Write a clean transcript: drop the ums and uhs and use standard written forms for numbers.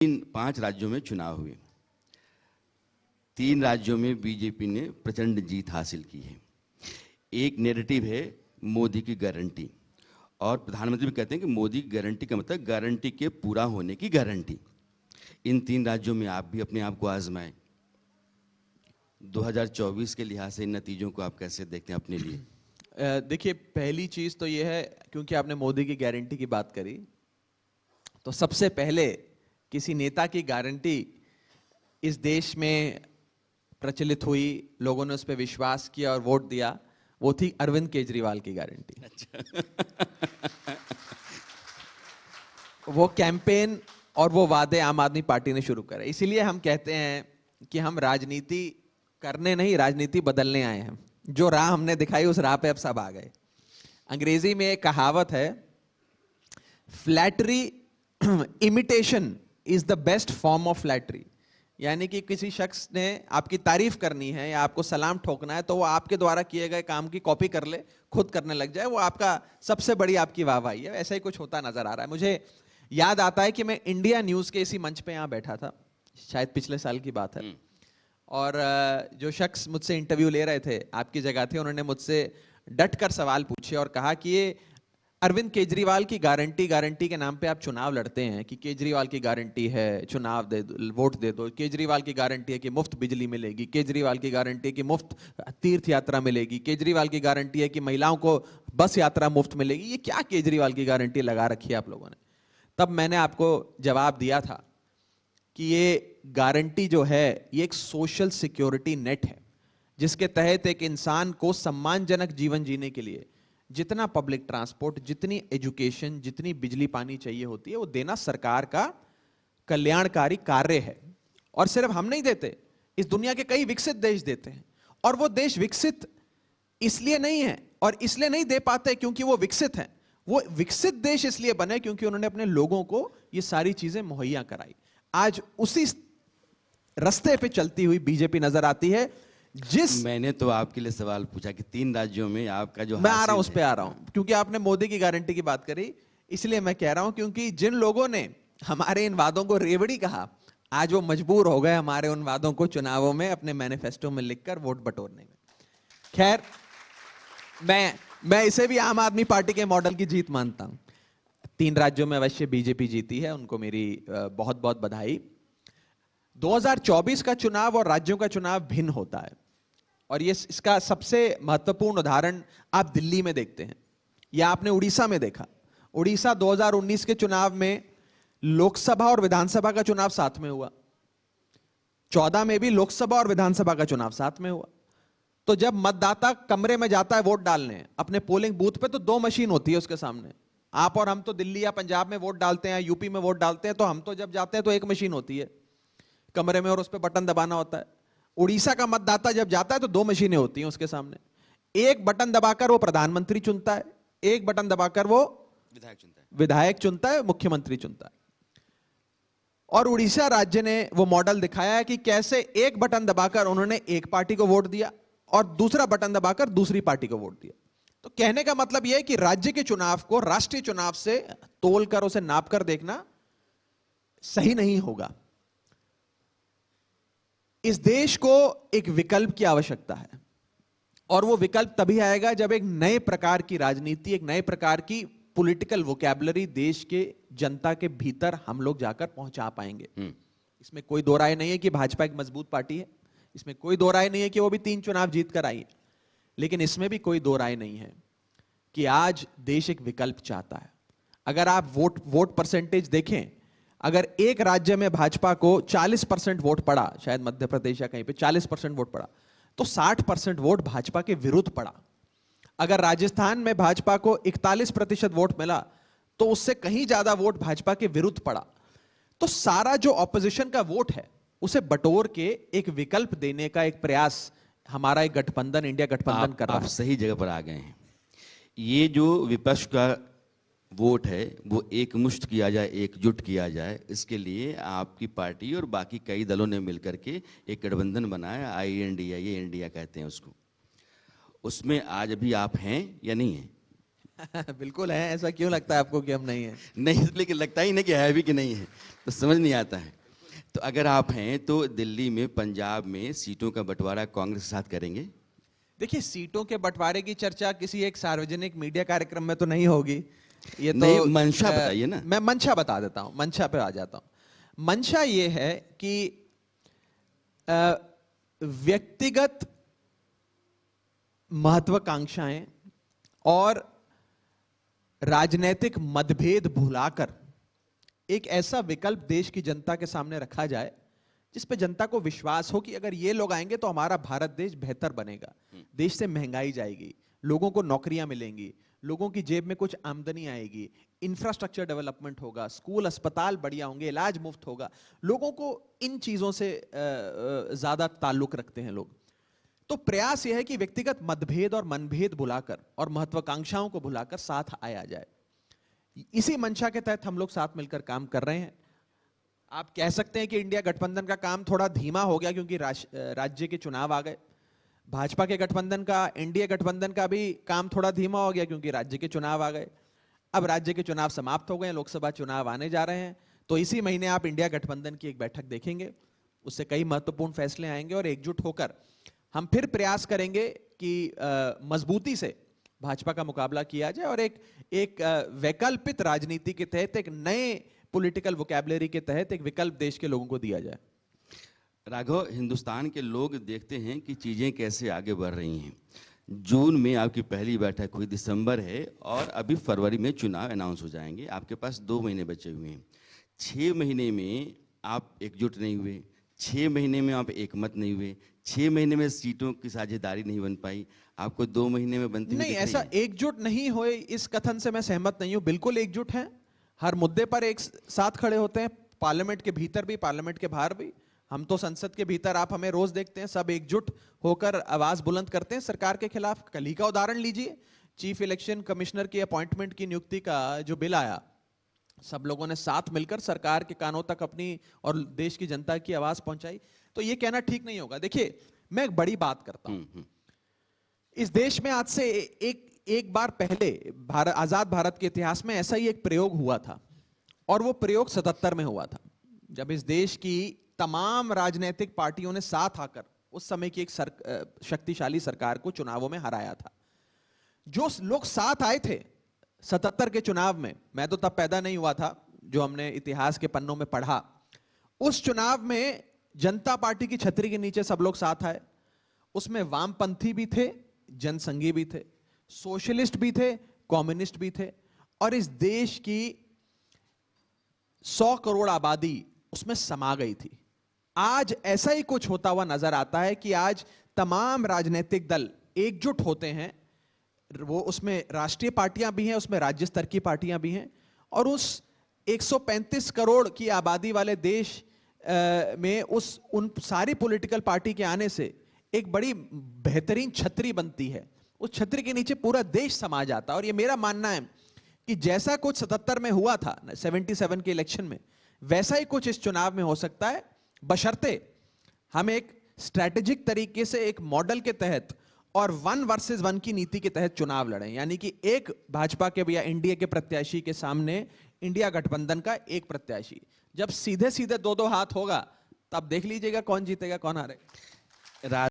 5 राज्यों में चुनाव हुए। 3 राज्यों में बीजेपी ने प्रचंड जीत हासिल की है। एक नैरेटिव है मोदी की गारंटी, और प्रधानमंत्री भी कहते हैं कि मोदी की गारंटी का मतलब गारंटी के पूरा होने की गारंटी। इन 3 राज्यों में आप भी अपने आप को आजमाएं। 2024 के लिहाज से इन नतीजों को आप कैसे देखते हैं अपने लिए? देखिए, पहली चीज तो ये है, क्योंकि आपने मोदी की गारंटी की बात करी, तो सबसे पहले किसी नेता की गारंटी इस देश में प्रचलित हुई, लोगों ने उस पर विश्वास किया और वोट दिया, वो थी अरविंद केजरीवाल की गारंटी। अच्छा। वो कैंपेन और वो वादे आम आदमी पार्टी ने शुरू करे। इसीलिए हम कहते हैं कि हम राजनीति करने नहीं, राजनीति बदलने आए हैं। जो राह हमने दिखाई उस राह पे अब सब आ गए। अंग्रेजी में एक कहावत है, flattery imitation is the best form of flattery. यानी कि किसी शख्स ने आपकी तारीफ करनी है या आपको सलाम ठोकना है, तो वो आपके द्वारा किए गए काम की कॉपी कर ले, खुद करने लग जाए, वो आपका सबसे बड़ी आपकी वाहवाही है। ऐसा ही कुछ होता नजर आ रहा है। मुझे याद आता है कि मैं इंडिया न्यूज के इसी मंच पे यहां बैठा था, शायद पिछले साल की बात है, और जो शख्स मुझसे इंटरव्यू ले रहे थे, आपकी जगह थे, उन्होंने मुझसे डट कर सवाल पूछे और कहा कि ये अरविंद केजरीवाल की गारंटी के नाम पे आप चुनाव लड़ते हैं कि केजरीवाल की गारंटी है चुनाव दे दो, वोट दे दो, केजरीवाल की गारंटी है कि मुफ्त बिजली मिलेगी, केजरीवाल की गारंटी है कि मुफ्त तीर्थ यात्रा मिलेगी, केजरीवाल की गारंटी है कि महिलाओं को बस यात्रा मुफ्त मिलेगी। ये क्या केजरीवाल की गारंटी लगा रखी है आप लोगों ने? तब मैंने आपको जवाब दिया था कि ये गारंटी जो है ये एक सोशल सिक्योरिटी नेट है, जिसके तहत एक इंसान को सम्मानजनक जीवन जीने के लिए जितना पब्लिक ट्रांसपोर्ट, जितनी एजुकेशन, जितनी बिजली पानी चाहिए होती है, वो देना सरकार का कल्याणकारी कार्य है। और सिर्फ हम नहीं देते, इस दुनिया के कई विकसित देश देते हैं। और वो देश विकसित इसलिए नहीं है और इसलिए नहीं दे पाते क्योंकि वो विकसित हैं। वो विकसित देश इसलिए बने क्योंकि उन्होंने अपने लोगों को ये सारी चीजें मुहैया कराई। आज उसी रास्ते पे चलती हुई बीजेपी नजर आती है। मैंने तो आपके लिए सवाल पूछा कि 3 राज्यों में आपका जो मैं आ रहा हूं, उस पे आ रहा हूं, क्योंकि आपने मोदी की गारंटी की बात करी, इसलिए मैं कह रहा हूं, क्योंकि जिन लोगों ने हमारे इन वादों को रेवड़ी कहा, आज वो मजबूर हो गए हमारे उन वादों को चुनावों में अपने मैनिफेस्टो में लिखकर वोट बटोरने में। खैर, मैं इसे भी आम आदमी पार्टी के मॉडल की जीत मानता हूं। 3 राज्यों में अवश्य बीजेपी जीती है, उनको मेरी बहुत बहुत बधाई। 2024 का चुनाव और राज्यों का चुनाव भिन्न होता है, और ये इसका सबसे महत्वपूर्ण उदाहरण आप दिल्ली में देखते हैं, या आपने उड़ीसा में देखा। उड़ीसा 2019 के चुनाव में लोकसभा और विधानसभा का चुनाव साथ में हुआ, 14 में भी लोकसभा और विधानसभा का चुनाव साथ में हुआ। तो जब मतदाता कमरे में जाता है वोट डालने अपने पोलिंग बूथ पे, तो 2 मशीन होती है उसके सामने। आप और हम तो दिल्ली या पंजाब में वोट डालते हैं, यूपी में वोट डालते हैं, तो हम तो जब जाते हैं तो 1 मशीन होती है कमरे में और उस पर बटन दबाना होता है। उड़ीसा का मतदाता जब जाता है तो 2 मशीनें होती हैं उसके सामने। एक बटन दबाकर वो प्रधानमंत्री चुनता है, एक बटन दबाकर वो विधायक चुनता है, मुख्यमंत्री चुनता है। और उड़ीसा राज्य ने वो मॉडल दिखाया है कि कैसे एक बटन दबाकर उन्होंने एक पार्टी को वोट दिया और दूसरा बटन दबाकर दूसरी पार्टी को वोट दिया। तो कहने का मतलब यह है कि राज्य के चुनाव को राष्ट्रीय चुनाव से तोलकर, उसे नापकर देखना सही नहीं होगा। इस देश को एक विकल्प की आवश्यकता है, और वो विकल्प तभी आएगा जब एक नए प्रकार की राजनीति, एक नए प्रकार की पॉलिटिकल वोकैबुलरी देश के जनता के भीतर हम लोग जाकर पहुंचा पाएंगे। इसमें कोई दो राय नहीं है कि भाजपा एक मजबूत पार्टी है, इसमें कोई दो राय नहीं है कि वो भी 3 चुनाव जीत कर आई है, लेकिन इसमें भी कोई दो राय नहीं है कि आज देश एक विकल्प चाहता है। अगर आप वोट परसेंटेज देखें, अगर एक राज्य में भाजपा को 40% वोट पड़ा, शायद मध्य प्रदेश या कहीं पे 40% वोट पड़ा, तो 60% वोट भाजपा के विरुद्ध पड़ा। अगर राजस्थान में भाजपा को 41% वोट मिला, तो उससे कहीं ज्यादा वोट भाजपा के विरुद्ध पड़ा। तो सारा जो ऑपोजिशन का वोट है उसे बटोर के एक विकल्प देने का एक प्रयास हमारा एक गठबंधन, इंडिया गठबंधन कर रहा है। आप सही जगह पर आ गए हैं। ये जो विपक्ष का वोट है वो एक मुश्त किया जाए, एकजुट किया जाए, इसके लिए आपकी पार्टी और बाकी कई दलों ने मिलकर के एक गठबंधन बनाया, INDIA, ये इंडिया कहते हैं उसको। उसमें आज अभी आप हैं या नहीं हैं? बिल्कुल है। ऐसा क्यों लगता है आपको कि हम नहीं है? नहीं, इसलिए कि लगता ही नहीं कि है भी कि नहीं है, तो समझ नहीं आता है। तो अगर आप हैं तो दिल्ली में, पंजाब में सीटों का बंटवारा कांग्रेस के साथ करेंगे? देखिए, सीटों के बंटवारे की चर्चा किसी एक सार्वजनिक मीडिया कार्यक्रम में तो नहीं होगी। ये तो नहीं, मंशा बताइए ना। मैं मंशा बता देता हूं, मंशा पे आ जाता हूं। मंशा ये है कि व्यक्तिगत महत्वाकांक्षाएं और राजनीतिक मतभेद भुलाकर एक ऐसा विकल्प देश की जनता के सामने रखा जाए जिस पे जनता को विश्वास हो कि अगर ये लोग आएंगे तो हमारा भारत देश बेहतर बनेगा, देश से महंगाई जाएगी, लोगों को नौकरियां मिलेंगी, लोगों की जेब में कुछ आमदनी आएगी, इंफ्रास्ट्रक्चर डेवलपमेंट होगा, स्कूल अस्पताल बढ़िया होंगे, इलाज मुफ्त होगा। लोगों को इन चीजों से ज्यादा ताल्लुक रखते हैं लोग। तो प्रयास यह है कि व्यक्तिगत मतभेद और मनभेद भुलाकर और महत्वाकांक्षाओं को भुलाकर साथ आया जाए। इसी मंशा के तहत हम लोग साथ मिलकर काम कर रहे हैं। आप कह सकते हैं कि इंडिया गठबंधन का काम थोड़ा धीमा हो गया क्योंकि राज्य के चुनाव आ गए। भाजपा के गठबंधन का, एनडीए गठबंधन का भी काम थोड़ा धीमा हो गया क्योंकि राज्य के चुनाव आ गए। अब राज्य के चुनाव समाप्त हो गए, लोकसभा चुनाव आने जा रहे हैं, तो इसी महीने आप इंडिया गठबंधन की एक बैठक देखेंगे। उससे कई महत्वपूर्ण फैसले आएंगे और एकजुट होकर हम फिर प्रयास करेंगे कि मजबूती से भाजपा का मुकाबला किया जाए और एक वैकल्पिक राजनीति के तहत, एक नए पॉलिटिकल वोकैबुलरी के तहत एक विकल्प देश के लोगों को दिया जाए। राघव, हिंदुस्तान के लोग देखते हैं कि चीज़ें कैसे आगे बढ़ रही हैं। जून में आपकी पहली बैठक हुई, दिसंबर है और अभी फरवरी में चुनाव अनाउंस हो जाएंगे। आपके पास 2 महीने बचे हुए हैं। 6 महीने में आप एकजुट नहीं हुए, 6 महीने में आप एकमत नहीं हुए, 6 महीने में सीटों की साझेदारी नहीं बन पाई। आपको 2 महीने में बनती हुई नहीं, दिख रही ऐसा है? एकजुट नहीं हुए इस कथन से मैं सहमत नहीं हूं। बिल्कुल एकजुट हैं, हर मुद्दे पर एक साथ खड़े होते हैं, पार्लियामेंट के भीतर भी, पार्लियामेंट के बाहर भी। हम तो संसद के भीतर, आप हमें रोज देखते हैं, सब एकजुट होकर आवाज बुलंद करते हैं सरकार के खिलाफ। कल ही का उदाहरण लीजिए, चीफ इलेक्शन कमिश्नर की अपॉइंटमेंट की नियुक्ति का जो बिल आया, सब लोगों ने साथ मिलकर सरकार के कानों तक अपनी और देश की जनता की आवाज पहुंचाई। तो ये कहना ठीक नहीं होगा। देखिए, मैं एक बड़ी बात करता हूं। इस देश में आज से एक बार पहले आजाद भारत के इतिहास में ऐसा ही एक प्रयोग हुआ था, और वो प्रयोग 77 में हुआ था, जब इस देश की तमाम राजनीतिक पार्टियों ने साथ आकर उस समय की एक शक्तिशाली सरकार को चुनावों में हराया था। जो लोग साथ आए थे 77 के चुनाव में, मैं तो तब पैदा नहीं हुआ था, जो हमने इतिहास के पन्नों में पढ़ा, उस चुनाव में जनता पार्टी की छतरी के नीचे सब लोग साथ आए। उसमें वामपंथी भी थे, जनसंघी भी थे, सोशलिस्ट भी थे, कम्युनिस्ट भी थे, और इस देश की 100 करोड़ आबादी उसमें समा गई थी। आज ऐसा ही कुछ होता हुआ नजर आता है कि आज तमाम राजनीतिक दल एकजुट होते हैं। वो उसमें राष्ट्रीय पार्टियां भी हैं, उसमें राज्य स्तर की पार्टियां भी हैं, और उस 135 करोड़ की आबादी वाले देश में उन सारी पॉलिटिकल पार्टी के आने से एक बड़ी बेहतरीन छतरी बनती है। उस छतरी के नीचे पूरा देश समा जाता है। और ये मेरा मानना है कि जैसा कुछ 77 में हुआ था 77 के इलेक्शन में, वैसा ही कुछ इस चुनाव में हो सकता है, बशर्ते हम एक स्ट्रैटेजिक तरीके से एक मॉडल के तहत और 1 वर्सेस 1 की नीति के तहत चुनाव लड़ें। यानी कि एक भाजपा के या एनडीए के प्रत्याशी के सामने इंडिया गठबंधन का एक प्रत्याशी। जब सीधे सीधे 2-2 हाथ होगा, तब देख लीजिएगा कौन जीतेगा कौन हारेगा।